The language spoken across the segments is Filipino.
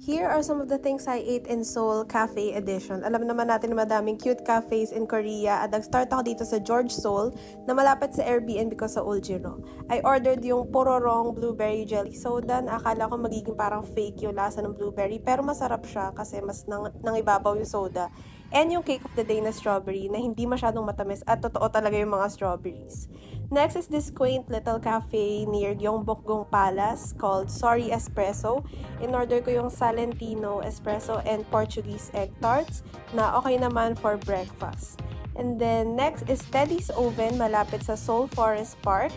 Here are some of the things I ate in Seoul Cafe Edition. Alam naman natin na madaming cute cafes in Korea at nag-start ako dito sa George Seoul na malapit sa Airbnb ko sa Uljiro. I ordered yung Pororong Blueberry Jelly Soda na akala ko magiging parang fake yung lasa ng blueberry pero masarap siya kasi mas nangibabaw yung soda. And yung cake of the day na strawberry na hindi masyadong matamis at totoo talaga yung mga strawberries. Next is this quaint little cafe near Gyeongbokgung Palace called Sorry Espresso. In-order ko yung Salentino Espresso and Portuguese Egg Tarts na okay naman for breakfast. And then next is Teddy's Oven malapit sa Seoul Forest Park.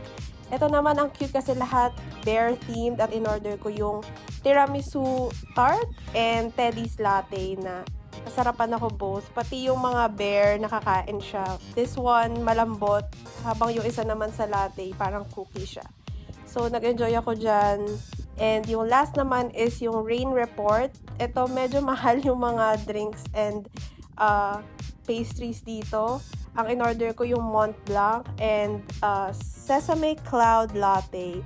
Ito naman ang cute kasi lahat bear themed at in-order ko yung tiramisu tart and Teddy's latte na nasarapan ako both. Pati yung mga bear, nakakain siya. This one, malambot. Habang yung isa naman sa latte, parang cookie siya. So, nag-enjoy ako dyan. And yung last naman is yung Rain Report. Ito, medyo mahal yung mga drinks and pastries dito. Ang in-order ko yung Mont Blanc and Sesame Cloud Latte.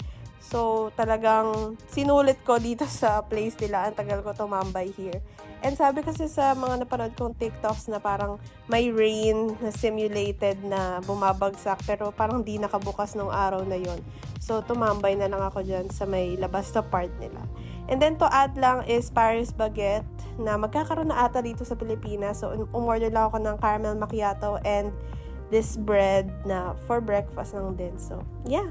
So, talagang sinulit ko dito sa place nila. Ang tagal ko tumambay here. And sabi kasi sa mga napanood kong TikToks na parang may rain na simulated na bumabagsak pero parang di nakabukas nung araw na yon. So, tumambay na lang ako dyan sa may labas na part nila. And then to add lang is Paris Baguette na magkakaroon na ata dito sa Pilipinas. So, umorder lang ako ng caramel macchiato and this bread na for breakfast lang din. So, yeah.